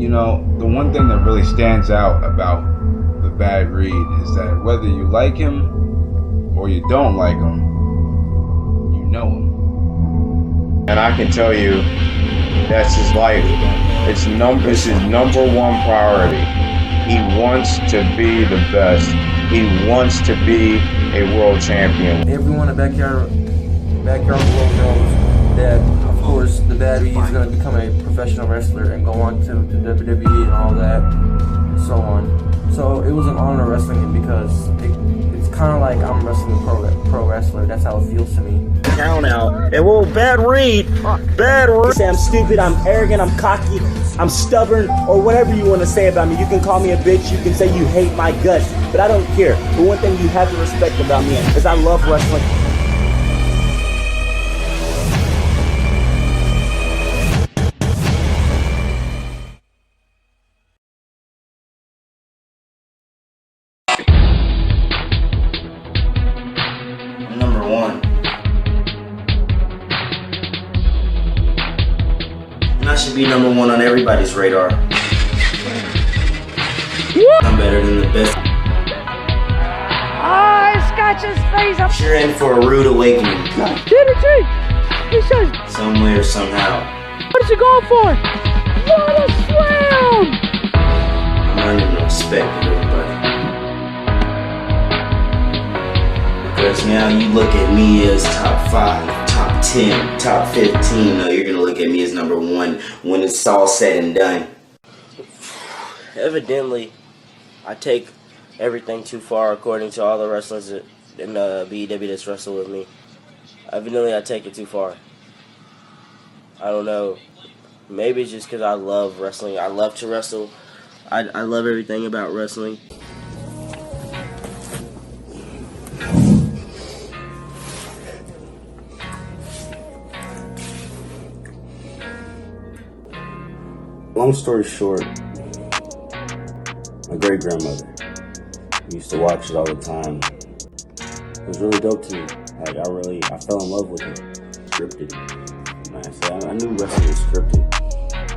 you know, the one thing that really stands out about the Bad Reed is that whether you like him or you don't like him, you know him. And I can tell you, that's his life. It's his number one priority. He wants to be the best. He wants to be a world champion. Everyone in Backyard World knows that, of course, the Bad Reed is going to become a professional wrestler and go on to WWE and all that, and so on. So it was an honor wrestling him because it's kind of like I'm wrestling a pro wrestler. That's how it feels to me. Count out. And whoa, Bad Reed. Say I'm stupid, I'm arrogant, I'm cocky, I'm stubborn, or whatever you want to say about me. You can call me a bitch, you can say you hate my guts, but I don't care. But one thing you have to respect about me is I love wrestling. I'm number one. And I should be number one on everybody's radar. I'm better than the best. Scratch his face up. You're in for a rude awakening. He says, somewhere, somehow. what is he going for? What a slam! I'm earning the respect of everybody. Because now you look at me as top 5, top 10, top 15. No, you're gonna look at me as number one when it's all said and done. Evidently, I take everything too far according to all the wrestlers in the BEW that's wrestled with me. Evidently, I take it too far. I don't know. Maybe it's just because I love wrestling. I love to wrestle. I love everything about wrestling. Long story short, my great-grandmother used to watch it all the time. It was really dope to me. Like, I fell in love with it. Scripted. I knew wrestling was scripted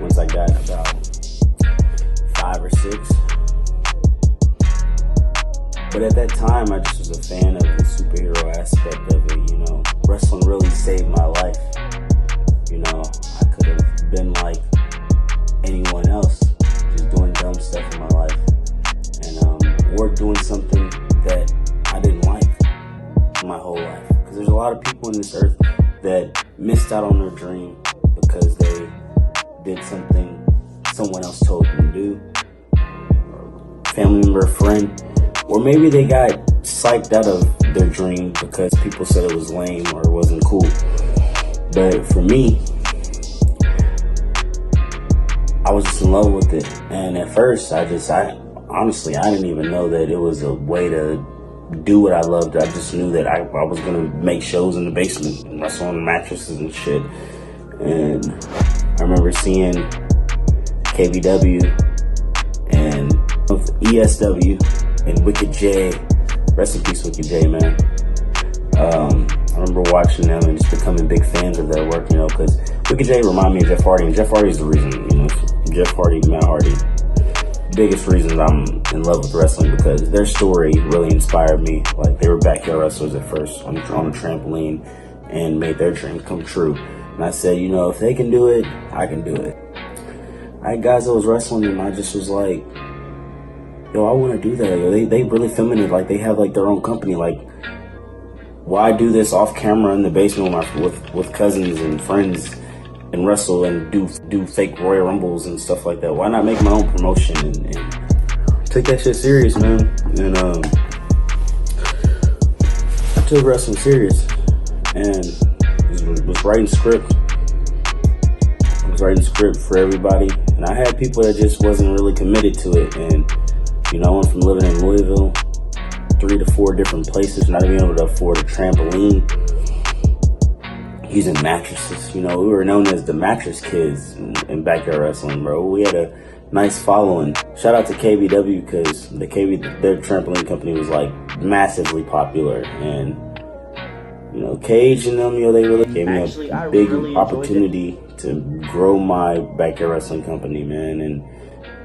once I got about 5 or 6. But at that time, I just was a fan of the superhero aspect of it, you know. Wrestling really saved my life. You know, I could have been like anyone else, just doing dumb stuff in my life. And, or doing something that I didn't like my whole life. Because there's a lot of people in this earth that missed out on their dream because they did something someone else told them to do. Family member, friend. Or maybe they got psyched out of their dream because people said it was lame or it wasn't cool. But for me, I was just in love with it. And at first, honestly, I didn't even know that it was a way to do what I loved. I just knew that I was going to make shows in the basement and wrestle on mattresses and shit. And I remember seeing KBW and ESW and Wicked J. Rest in peace, Wicked J, man. I remember watching them and just becoming big fans of their work, you know, because Wicked J reminded me of Jeff Hardy, and Jeff Hardy's the reason, you know, Jeff Hardy, Matt Hardy, biggest reasons I'm in love with wrestling, because their story really inspired me. Like, they were backyard wrestlers at first on a trampoline and made their dream come true. And I said, you know, if they can do it, I can do it. I had guys that was wrestling and I just was like, yo, I want to do that. Yo, they really feminine. Like, they have like their own company. Like, why do this off camera in the basement with cousins and friends and wrestle and do fake Royal Rumbles and stuff like that? Why not make my own promotion and take that shit serious, man? And I took wrestling serious and was writing script. I was writing script for everybody, and I had people that just wasn't really committed to it. And you know, I went from living in Louisville, 3 to 4 different places, not being able to afford a trampoline, using mattresses. You know, we were known as the mattress kids in backyard wrestling, bro. We had a nice following. Shout out to KBW, because their trampoline company was like massively popular. And you know, Cage and them, you know, they really gave me a big opportunity to grow my backyard wrestling company, man. And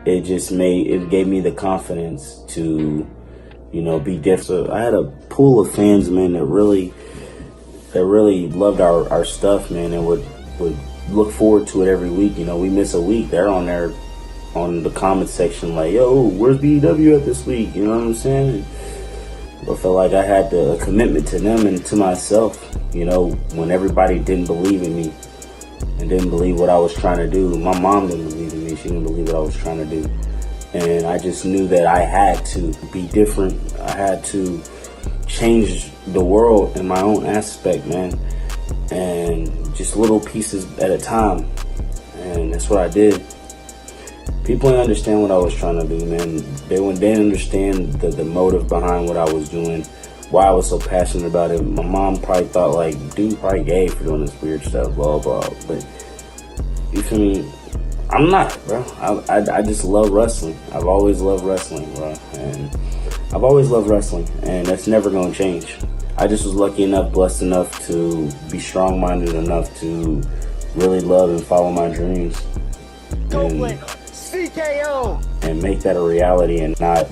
it gave me the confidence to, you know, be different. So I had a pool of fans, man, that really loved our stuff, man, and would look forward to it every week. You know, we miss a week, they're on there on the comment section like, yo, where's BEW at this week? You know what I'm saying? I felt like I had a commitment to them and to myself, you know, when everybody didn't believe in me and didn't believe what I was trying to do. My mom didn't believe in me. She didn't believe what I was trying to do. And I just knew that I had to be different. I had to change the world in my own aspect, man. And just little pieces at a time. And that's what I did. People didn't understand what I was trying to do, man. They didn't understand the motive behind what I was doing, why I was so passionate about it. My mom probably thought, like, dude probably gay for doing this weird stuff, blah, blah. But, you feel me? I'm not, bro. I just love wrestling. I've always loved wrestling, bro. And I've always loved wrestling, and that's never going to change. I just was lucky enough, blessed enough to be strong-minded enough to really love and follow my dreams. And make that a reality, and not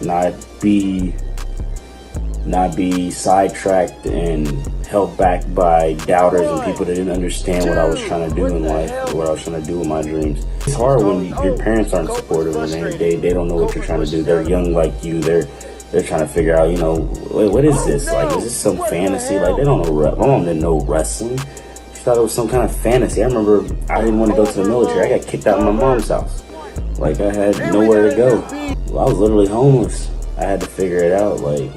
be sidetracked and held back by doubters and people that didn't understand what I was trying to do in life, or what I was trying to do with my dreams. It's hard when your parents aren't supportive and they don't know what you're trying to do. They're young like you. They're trying to figure out, you know, wait, what is this? Like, is this some fantasy? Like, they don't know. My mom didn't know wrestling. She thought it was some kind of fantasy. I remember I didn't want to go to the military. I got kicked out of my mom's house. Like, I had nowhere to go. I was literally homeless. I had to figure it out. Like,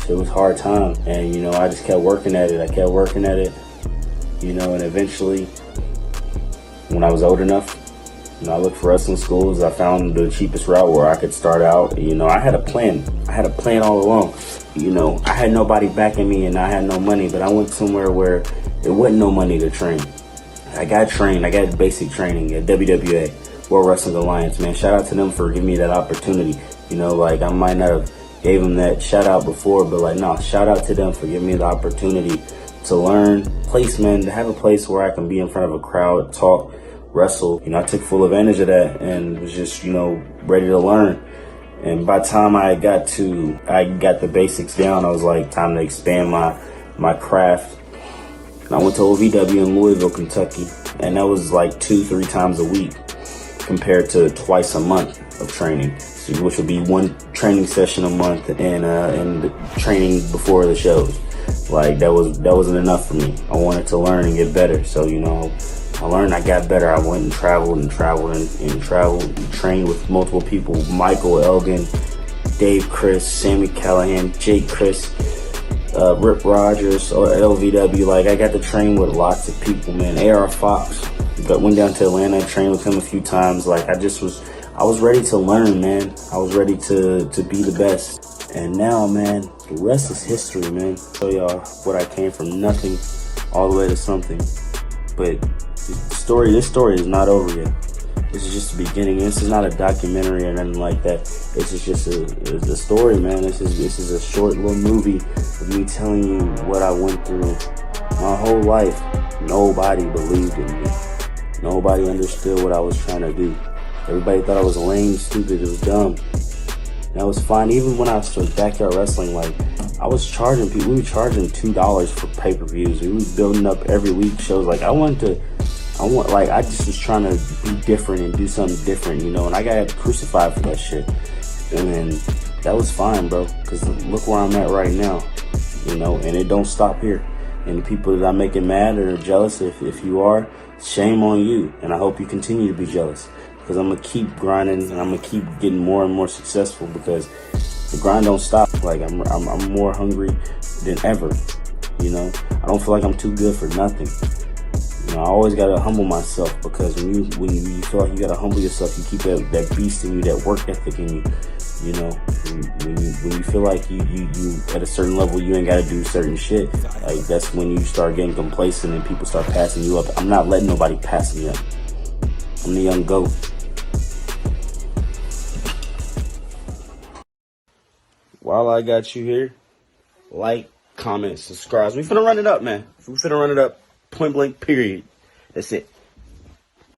it was a hard time. And, you know, I just kept working at it. You know, and eventually, when I was old enough, you know, I looked for wrestling schools. I found the cheapest route where I could start out. You know, I had a plan. All along. You know, I had nobody backing me and I had no money, but I went somewhere where there wasn't no money to train. I got trained. I got basic training at WWA. World Wrestling Alliance, man. Shout out to them for giving me that opportunity. You know, like, I might not have gave them that shout out before, but like, no, shout out to them for giving me the opportunity to learn, man, to have a place where I can be in front of a crowd, talk, wrestle. You know, I took full advantage of that and was just, you know, ready to learn. And by the time I got the basics down, I was like, time to expand my craft. And I went to OVW in Louisville, Kentucky, and that was like 2-3 times a week, compared to twice a month of training, which would be one training session a month and the training before the shows. Like, that wasn't enough for me. I wanted to learn and get better. So, you know, I learned, I got better. I went and traveled and trained with multiple people: Michael Elgin, Dave Chris, Sammy Callahan, Jake Chris, Rip Rogers, or LVW. Like, I got to train with lots of people, man. AR Fox. Went down to Atlanta, trained with him a few times. Like, I was ready to learn, man. I was ready to be the best. And now, man, the rest is history, man. Show y'all what I came from, nothing all the way to something. But this story is not over yet. This is just the beginning. This is not a documentary or nothing like that. This is just a story, man. This is a short little movie of me telling you what I went through my whole life. Nobody believed in me. Nobody understood what I was trying to do. Everybody thought I was lame, stupid, it was dumb. And I was fine. Even when I was backyard wrestling, like, I was charging people. We were charging $2 for pay-per-views. We were building up every week shows. Like, I just was trying to be different and do something different, you know. And I got crucified for that shit. And then that was fine, bro. Because look where I'm at right now, you know. And it don't stop here. And the people that I'm making mad or jealous, if you are, shame on you. And I hope you continue to be jealous, because I'm gonna keep grinding and I'm gonna keep getting more and more successful, because the grind don't stop. Like, I'm more hungry than ever, you know. I don't feel like I'm too good for nothing. You know, I always gotta humble myself, because when you feel like you gotta humble yourself, you keep that beast in you, that work ethic in you. You know, when you feel like you at a certain level, you ain't gotta do certain shit. Like, that's when you start getting complacent and people start passing you up. I'm not letting nobody pass me up. I'm the young GOAT. While I got you here, like, comment, subscribe. We finna run it up, man. We finna run it up. Point blank, period. That's it.